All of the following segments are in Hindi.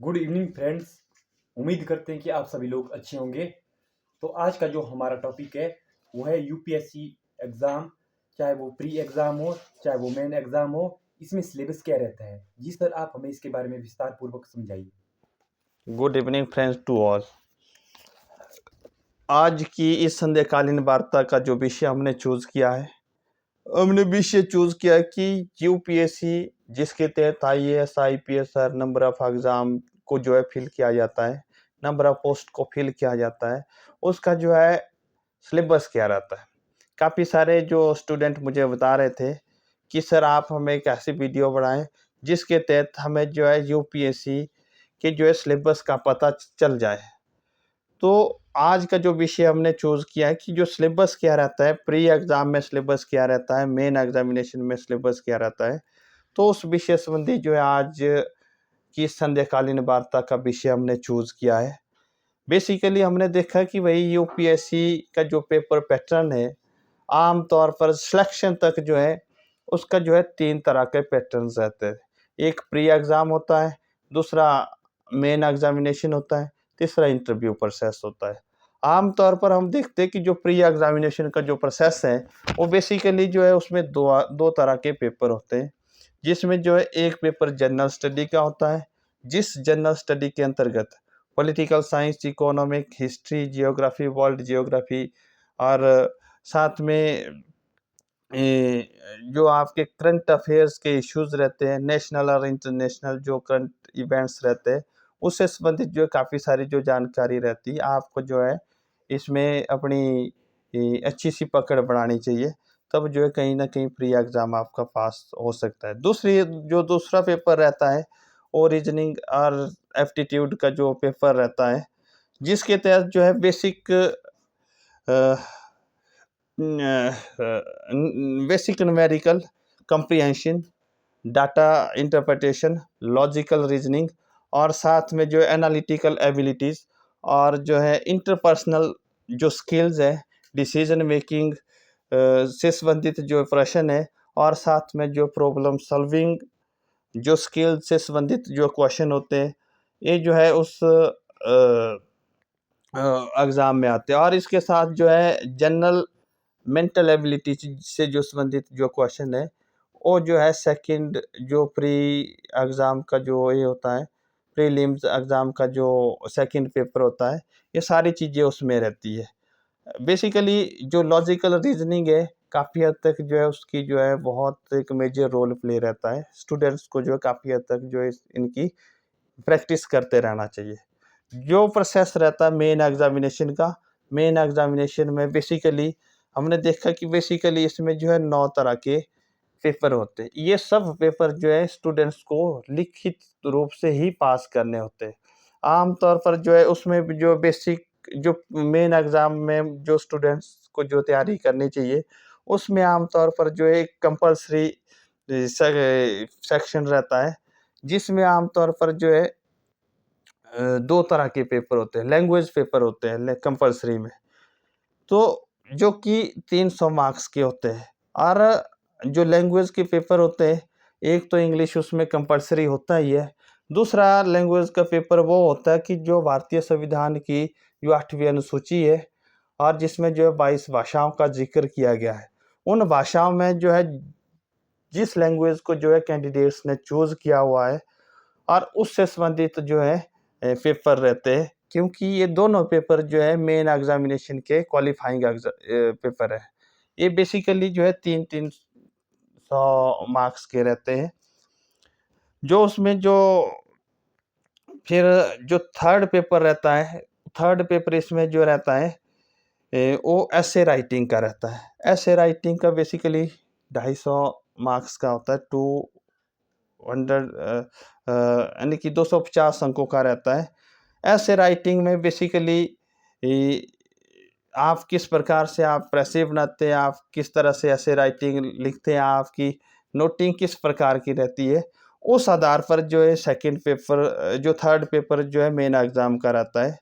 Good evening friends. उम्मीद करते हैं कि आप सभी लोग अच्छे होंगे। तो आज का जो हमारा टॉपिक है वो है यूपीएससी एग्ज़ाम, चाहे वो प्री एग्ज़ाम हो चाहे वो मेन एग्ज़ाम हो, इसमें सिलेबस क्या रहता है। जी सर, आप हमें इसके बारे में विस्तार पूर्वक समझाइए। Good evening friends to all. आज की इस संध्याकालीन वार्ता का जो विषय हमने चूज किया है, हमने विषय चूज किया है कि यूपीएससी जिसके तहत IAS IPS her number of exam को जो है फिल किया जाता है, नंबर ऑफ पोस्ट को फिल किया जाता है, उसका जो है सिलेबस क्या रहता है। काफ़ी सारे जो स्टूडेंट मुझे बता रहे थे कि सर आप हमें एक ऐसी वीडियो बनाएं जिसके तहत हमें जो है यूपीएससी के जो है सिलेबस का पता चल जाए। तो आज का जो विषय हमने चूज किया है कि जो सिलेबस क्या रहता है, प्री एग्जाम में सिलेबस क्या रहता है, मेन एग्जामिनेशन में सिलेबस क्या रहता है, तो उस विषय संबंधी जो है आज की संध्याकालीन वार्ता का विषय हमने चूज किया है। बेसिकली हमने देखा कि भाई यूपीएससी का जो पेपर पैटर्न है, आमतौर पर सिलेक्शन तक जो है उसका जो है 3 तरह के पैटर्न्स रहते हैं। एक प्री एग्जाम होता है, दूसरा मेन एग्जामिनेशन होता है, तीसरा इंटरव्यू प्रोसेस होता है। आमतौर पर हम देखते हैं कि जो प्री एग्जामिनेशन का जो प्रोसेस है वो बेसिकली जो है उसमें दो तरह के पेपर होते हैं, जिसमें जो है एक पेपर जनरल स्टडी का होता है, जिस जनरल स्टडी के अंतर्गत political science, economic, history, geography, world geography और साथ में जो आपके करंट अफेयर्स के इश्यूज रहते हैं, नेशनल और इंटरनेशनल जो करंट इवेंट्स रहते हैं, उससे संबंधित जो काफ़ी सारी जो जानकारी रहती है, आपको जो है इसमें अपनी अच्छी सी पकड़ बनानी चाहिए, तब जो है कहीं ना कहीं प्री एग्ज़ाम आपका पास हो सकता है। दूसरा पेपर रहता है वो रीजनिंग और एप्टीट्यूड का जो पेपर रहता है, जिसके तहत जो है basic basic numerical comprehension, data interpretation, logical reasoning और साथ में जो एनालिटिकल एबिलिटीज़ और जो है इंटरपर्सनल जो स्किल्स है, डिसीजन मेकिंग से संबंधित जो प्रश्न है, और साथ में जो प्रॉब्लम सॉल्विंग जो स्किल से संबंधित जो क्वेश्चन होते हैं, ये जो है उस एग्ज़ाम में आते हैं। और इसके साथ जो है जनरल मेंटल एबिलिटी से जो संबंधित जो क्वेश्चन है वो जो है सेकंड जो प्री एग्ज़ाम का जो ये होता है, प्रीलिम्स एग्ज़ाम का जो सेकंड पेपर होता है, ये सारी चीज़ें उसमें रहती है। बेसिकली जो लॉजिकल रीजनिंग है, काफ़ी हद तक जो है उसकी जो है बहुत एक मेजर रोल प्ले रहता है। स्टूडेंट्स को जो है काफ़ी हद तक जो है इनकी प्रैक्टिस करते रहना चाहिए। जो प्रोसेस रहता है मेन एग्जामिनेशन का, मेन एग्जामिनेशन में बेसिकली हमने देखा कि बेसिकली इसमें जो है 9 तरह के पेपर होते हैं। ये सब पेपर जो है स्टूडेंट्स को लिखित रूप से ही पास करने होते हैं। आमतौर पर जो है उसमें भी जो बेसिक जो मेन एग्जाम में जो स्टूडेंट्स को जो तैयारी करनी चाहिए, उसमें आमतौर पर जो है एक कंपल्सरी सेक्शन रहता है, जिसमें आमतौर पर जो है 2 तरह के पेपर होते हैं, लैंग्वेज पेपर होते हैं कंपल्सरी में, तो जो कि 300 मार्क्स के होते हैं। और जो लैंग्वेज के पेपर होते हैं, एक तो इंग्लिश उसमें कंपल्सरी होता ही है, दूसरा लैंग्वेज का पेपर वो होता है कि जो भारतीय संविधान की जो 8वीं अनुसूची है और जिसमें जो है 22 भाषाओं का जिक्र किया गया है, उन भाषाओं में जो है जिस लैंग्वेज को जो है कैंडिडेट्स ने चूज किया हुआ है और उससे संबंधित जो है पेपर रहते हैं, क्योंकि ये दोनों पेपर जो है मेन एग्जामिनेशन के क्वालिफाइंग पेपर है। ये बेसिकली जो है 300 मार्क्स के रहते हैं। जो उसमें जो फिर जो थर्ड पेपर रहता है, थर्ड पेपर इसमें जो रहता है वो ऐसे राइटिंग का रहता है। ऐसे राइटिंग का बेसिकली 250 मार्क्स का होता है, 200 यानी कि 250 अंकों का रहता है। ऐसे राइटिंग में बेसिकली आप किस प्रकार से आप प्रेसिव बनाते हैं, आप किस तरह से ऐसे राइटिंग लिखते हैं, आपकी नोटिंग किस प्रकार की रहती है, उस आधार पर जो है सेकंड पेपर जो थर्ड पेपर जो है मेन एग्ज़ाम का रहता है।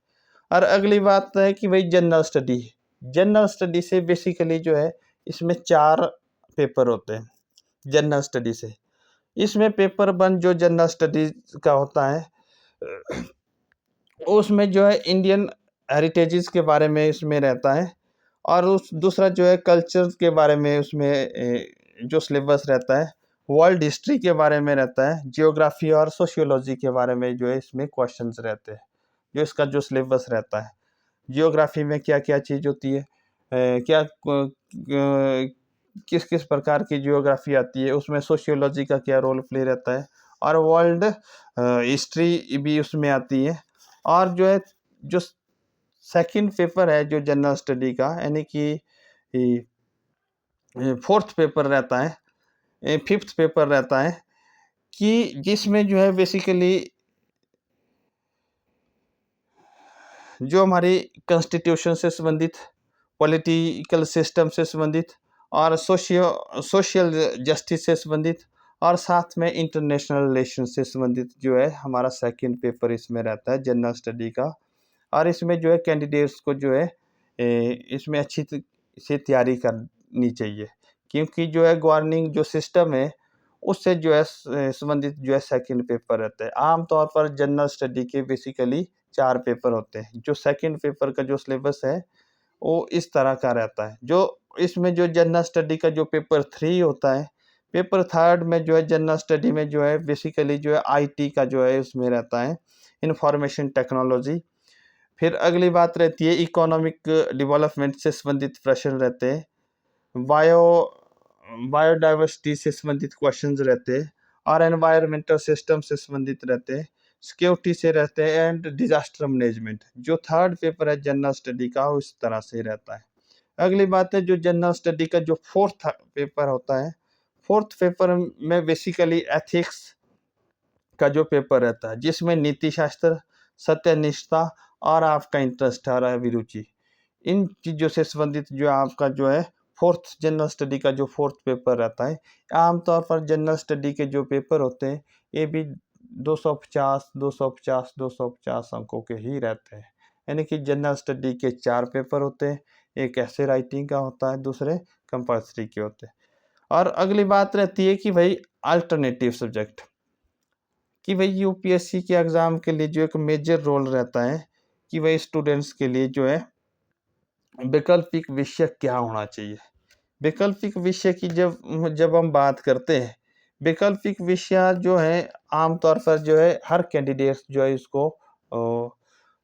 और अगली बात है कि भाई जनरल स्टडी से बेसिकली जो है इसमें 4 पेपर होते हैं जनरल स्टडी से। इसमें पेपर 1 जो जनरल स्टडीज का होता है, उसमें जो है इंडियन हेरिटेजेस के बारे में इसमें रहता है, और उस दूसरा जो है कल्चर के बारे में उसमें जो सिलेबस रहता है, वर्ल्ड हिस्ट्री के बारे में रहता है, जियोग्राफी और सोशियोलॉजी के बारे में जो है इसमें क्वेश्चंस रहते हैं, जो इसका जो सिलेबस रहता है। जियोग्राफी में क्या क्या चीज़ होती है, क्या किस किस प्रकार की जियोग्राफी आती है, उसमें सोशियोलॉजी का क्या रोल प्ले रहता है, और वर्ल्ड हिस्ट्री भी उसमें आती है। और जो है जो सेकंड पेपर है जो जनरल स्टडी का, यानी कि फोर्थ पेपर रहता है, फिफ्थ पेपर रहता है, कि जिसमें जो है बेसिकली जो हमारी कॉन्स्टिट्यूशन से संबंधित, पॉलिटिकल सिस्टम से संबंधित, और सोशल जस्टिस से संबंधित, और साथ में इंटरनेशनल रिलेशन से संबंधित जो है हमारा सेकंड पेपर इसमें रहता है जनरल स्टडी का। और इसमें जो है कैंडिडेट्स को जो है इसमें अच्छी से तैयारी करनी चाहिए, क्योंकि जो है गवर्निंग जो सिस्टम है उससे जो है संबंधित जो है सेकंड पेपर रहता है। आमतौर पर जनरल स्टडी के बेसिकली 4 पेपर होते हैं। जो सेकंड पेपर का जो सिलेबस है वो इस तरह का रहता है। जो इसमें जो जनरल स्टडी का जो पेपर 3 होता है, पेपर थर्ड में जो है जनरल स्टडी में जो है बेसिकली जो है आईटी का जो है उसमें रहता है, इंफॉर्मेशन टेक्नोलॉजी। फिर अगली बात रहती है इकोनॉमिक डेवलपमेंट से संबंधित प्रश्न रहते हैं, बायो बायोडाइवर्सिटी से संबंधित क्वेश्चंस रहते हैं, और एनवायरमेंटल सिस्टम से संबंधित रहते हैं, सिक्योरिटी से रहते हैं, एंड डिजास्टर मैनेजमेंट। जो थर्ड पेपर है जनरल स्टडी का वो इस तरह से रहता है। अगली बात है जो जनरल स्टडी का जो फोर्थ पेपर होता है, फोर्थ पेपर में बेसिकली एथिक्स का जो पेपर रहता है, जिसमें नीति शास्त्र, सत्यनिष्ठा और आपका इंटरेस्ट आ रहा है, अभिरुचि, इन चीज़ों से संबंधित जो आपका जो है फोर्थ जनरल स्टडी का जो फोर्थ पेपर रहता है। आमतौर पर जनरल स्टडी के जो पेपर होते हैं ये भी 250 250 250 अंकों के ही रहते हैं। यानी कि जनरल स्टडी के 4 पेपर होते हैं, एक ऐसे राइटिंग का होता है, दूसरे कंपल्सरी के होते हैं। और अगली बात रहती है कि भाई अल्टरनेटिव सब्जेक्ट, कि भाई यूपीएससी के एग्ज़ाम के लिए जो एक मेजर रोल रहता है कि भाई स्टूडेंट्स के लिए जो है वैकल्पिक विषय क्या होना चाहिए। वैकल्पिक विषय की जब जब हम बात करते हैं, वैकल्पिक विषय जो है आमतौर पर जो है हर कैंडिडेट्स जो है इसको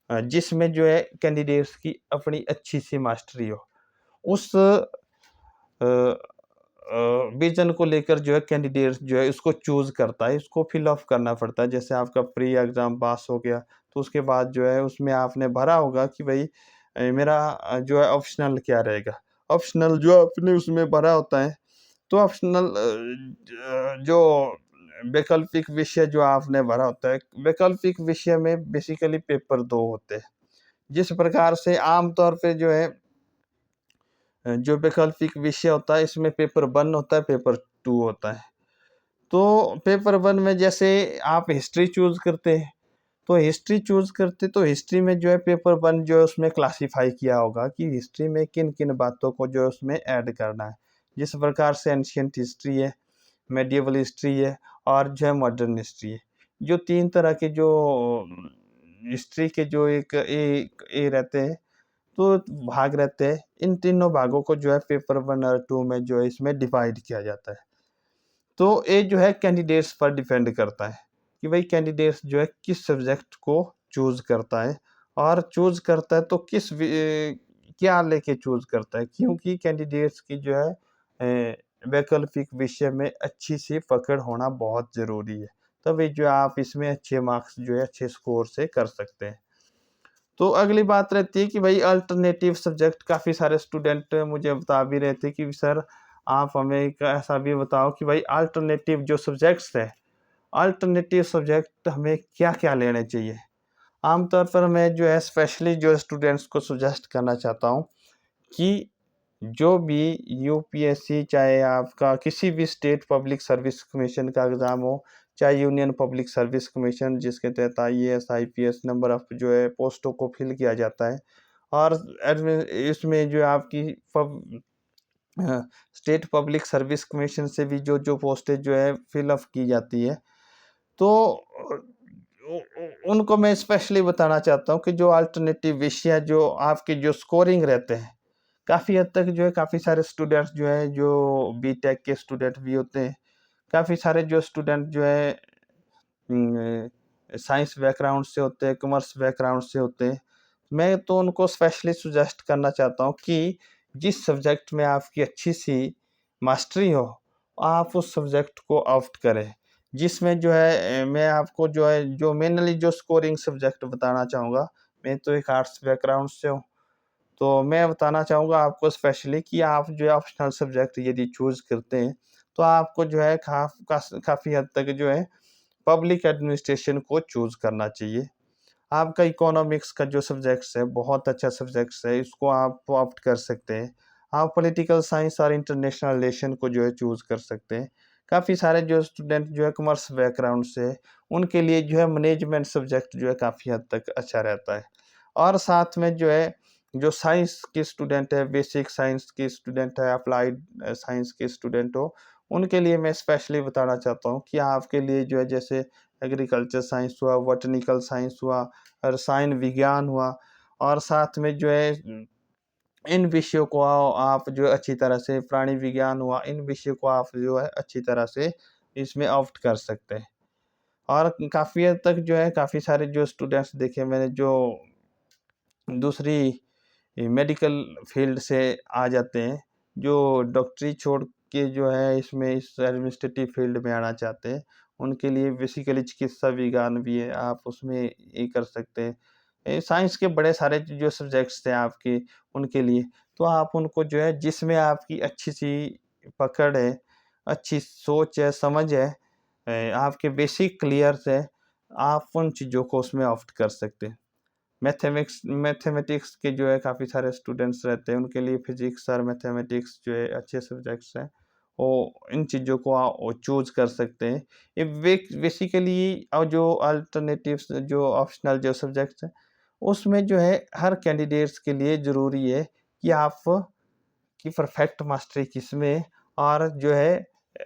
जिसमें जो है कैंडिडेट्स की अपनी अच्छी सी मास्टरी हो, उस विजन को लेकर जो है कैंडिडेट जो है उसको चूज़ करता है, इसको फिल अप करना पड़ता है। जैसे आपका प्री एग्ज़ाम पास हो गया तो उसके बाद जो है उसमें आपने भरा होगा कि भाई मेरा जो है ऑप्शनल क्या रहेगा। ऑप्शनल जो आपने उसमें भरा होता है, तो ऑप्शनल जो वैकल्पिक विषय जो आपने भरा होता है, वैकल्पिक विषय में बेसिकली पेपर 2 होते हैं। जिस प्रकार से आम तौर पे जो है जो वैकल्पिक विषय होता है इसमें पेपर 1 होता है, पेपर 2 होता है। तो पेपर 1 में जैसे आप हिस्ट्री चूज़ करते हैं, तो हिस्ट्री चूज़ करते तो हिस्ट्री में जो है पेपर 1 जो है उसमें क्लासिफ़ाई किया होगा कि हिस्ट्री में किन-किन बातों को जो है उसमें ऐड करना है। जिस प्रकार से एंशिएंट हिस्ट्री है, मेडिएवल हिस्ट्री है, और जो है मॉडर्न हिस्ट्री है। जो 3 तरह के जो हिस्ट्री के जो एक ए रहते हैं, तो भाग रहते हैं। इन तीनों भागों को जो है पेपर 1 और 2 में जो है इसमें डिवाइड किया जाता है। तो ये जो है कैंडिडेट्स पर डिपेंड करता है कि भाई कैंडिडेट्स जो है किस सब्जेक्ट को चूज़ करता है, और चूज़ करता है तो क्या लेके चूज़ करता है, क्योंकि कैंडिडेट्स की जो है वैकल्पिक विषय में अच्छी सी पकड़ होना बहुत ज़रूरी है। तभी जो आप इसमें अच्छे मार्क्स जो है अच्छे स्कोर से कर सकते हैं। तो अगली बात रहती है कि भाई अल्टरनेटिव सब्जेक्ट, काफ़ी सारे स्टूडेंट मुझे बता भी रहे थे कि सर आप हमें एक ऐसा भी बताओ कि भाई अल्टरनेटिव जो सब्जेक्ट्स हैं, अल्टरनेटिव सब्जेक्ट हमें क्या-क्या लेने चाहिए। आमतौर पर मैं जो है स्पेशली जो स्टूडेंट्स को सजेस्ट करना चाहता हूँ कि जो भी यूपीएससी, चाहे आपका किसी भी स्टेट पब्लिक सर्विस कमीशन का एग्ज़ाम हो, चाहे यूनियन पब्लिक सर्विस कमीशन जिसके तहत आईएएस, आईपीएस नंबर ऑफ़ जो है पोस्टों को फिल किया जाता है, और इसमें जो आपकी स्टेट पब्लिक सर्विस कमीशन से भी जो पोस्टें जो है फिल अप की जाती है, तो उनको मैं स्पेशली बताना चाहता हूँ कि जो अल्टरनेटिव विषय जो आपके जो स्कोरिंग रहते हैं, काफ़ी हद तक जो है काफ़ी सारे स्टूडेंट्स जो हैं जो बीटेक के स्टूडेंट भी होते हैं, काफ़ी सारे जो स्टूडेंट जो है साइंस बैकग्राउंड से होते हैं, कॉमर्स बैकग्राउंड से होते हैं। मैं तो उनको स्पेशली सजेस्ट करना चाहता हूँ कि जिस सब्जेक्ट में आपकी अच्छी-सी मास्टरी हो, आप उस सब्जेक्ट को ऑप्ट करें। जिसमें जो है मैं आपको जो है जो मेनली जो स्कोरिंग सब्जेक्ट बताना चाहूँगा, मैं तो एक आर्ट्स बैकग्राउंड से हूँ। तो मैं बताना चाहूँगा आपको स्पेशली कि आप जो है ऑप्शनल सब्जेक्ट यदि चूज़ करते हैं, तो आपको जो है काफ़ी हद तक जो है पब्लिक एडमिनिस्ट्रेशन को चूज़ करना चाहिए। आपका इकोनॉमिक्स का जो सब्जेक्ट्स है, बहुत अच्छा सब्जेक्ट्स है, इसको आप ऑप्ट कर सकते हैं। आप पॉलिटिकल साइंस और इंटरनेशनल रिलेशन को जो है चूज़ कर सकते हैं। काफ़ी सारे जो स्टूडेंट जो है कॉमर्स बैकग्राउंड से है, उनके लिए जो है मैनेजमेंट सब्जेक्ट जो है काफ़ी हद तक अच्छा रहता है। और साथ में जो है, जो साइंस के स्टूडेंट है, बेसिक साइंस के स्टूडेंट है, अप्लाइड साइंस के स्टूडेंट हो, उनके लिए मैं स्पेशली बताना चाहता हूँ कि आपके लिए जो है जैसे एग्रीकल्चर साइंस हुआ, बॉटनिकल साइंस हुआ, रसायन विज्ञान हुआ और साथ में जो है इन विषयों को आप जो है अच्छी तरह से प्राणी विज्ञान हुआ, इन विषयों को आप जो है अच्छी तरह से इसमें ऑप्ट कर सकते हैं। और काफ़ी हद तक जो है काफ़ी सारे जो स्टूडेंट्स देखे मैंने जो दूसरी मेडिकल फील्ड से आ जाते हैं, जो डॉक्टरी छोड़ के जो है इसमें इस एडमिनिस्ट्रेटिव फील्ड में आना चाहते हैं, उनके लिए बेसिकली चिकित्सा विज्ञान भी है, आप उसमें ये कर सकते हैं। साइंस के बड़े सारे जो सब्जेक्ट्स थे आपके, उनके लिए, तो आप उनको जो है जिसमें आपकी अच्छी-सी पकड़ है, अच्छी सोच है, समझ है, आपके बेसिक क्लियर्स है, आप उन चीज़ों को उसमें ऑप्ट कर सकते हैं। मैथमेटिक्स के जो है काफ़ी सारे स्टूडेंट्स रहते हैं, उनके लिए फिज़िक्स और मैथमेटिक्स जो है अच्छे सब्जेक्ट्स हैं। वो इन चीज़ों को वो चूज़ कर सकते हैं। ये बेसिकली और जो अल्टरनेटिव्स जो ऑप्शनल जो सब्जेक्ट्स हैं, उसमें जो है हर कैंडिडेट्स के लिए ज़रूरी है कि आप की परफेक्ट मास्टरी किसमें और जो है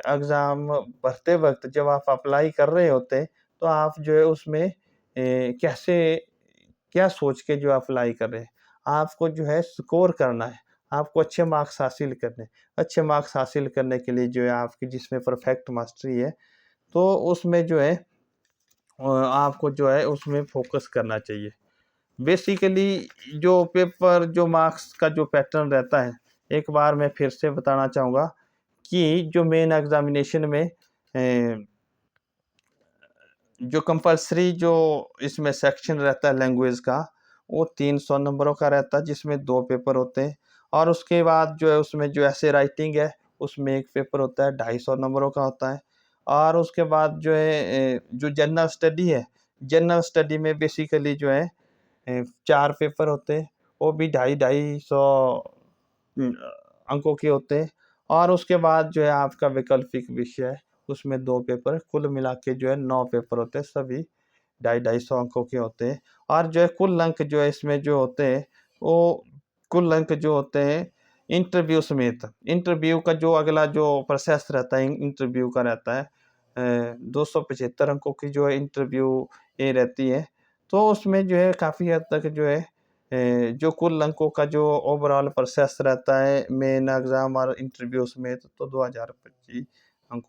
एग्ज़ाम भरते वक़्त जब आप अप्लाई कर रहे होते हैं, तो आप जो है उसमें कैसे क्या सोच के जो अप्लाई कर रहे हैं। आपको जो है स्कोर करना है, आपको अच्छे मार्क्स हासिल करने हैं। अच्छे मार्क्स हासिल करने के लिए जो है आपकी जिसमें परफेक्ट मास्टरी है, तो उसमें जो है आपको जो है उसमें फ़ोकस करना चाहिए। बेसिकली जो पेपर जो मार्क्स का जो पैटर्न रहता है, एक बार मैं फिर से बताना चाहूँगा कि जो मेन एग्ज़ामिनेशन में जो कंपल्सरी जो इसमें सेक्शन रहता है लैंग्वेज का, वो 300 नंबरों का रहता है जिसमें 2 पेपर होते हैं और उसके बाद जो है उसमें जो ऐसे राइटिंग है, उसमें 1 पेपर होता है 250 नंबरों का होता है और उसके बाद जो है जो जनरल स्टडी है, जनरल स्टडी में बेसिकली जो है 4 पेपर होते हैं, वो भी ढाई 250 उम, अंकों के होते हैं और उसके बाद जो है आपका वैकल्पिक विषय है, उसमें 2 पेपर, कुल मिला के जो है 9 पेपर होते हैं, सभी 250 अंकों के होते हैं और जो है कुल अंक जो है इसमें जो होते हैं, वो कुल अंक जो होते हैं इंटरव्यू समेत, इंटरव्यू का जो अगला जो प्रोसेस रहता है इंटरव्यू का रहता है 275 अंकों की जो है इंटरव्यू ये रहती है। तो उसमें जो है काफ़ी हद तक जो है जो कुल अंकों का जो ओवरऑल प्रोसेस रहता है मेन एग्ज़ाम और इंटरव्यू समेत तो 2025 अंकों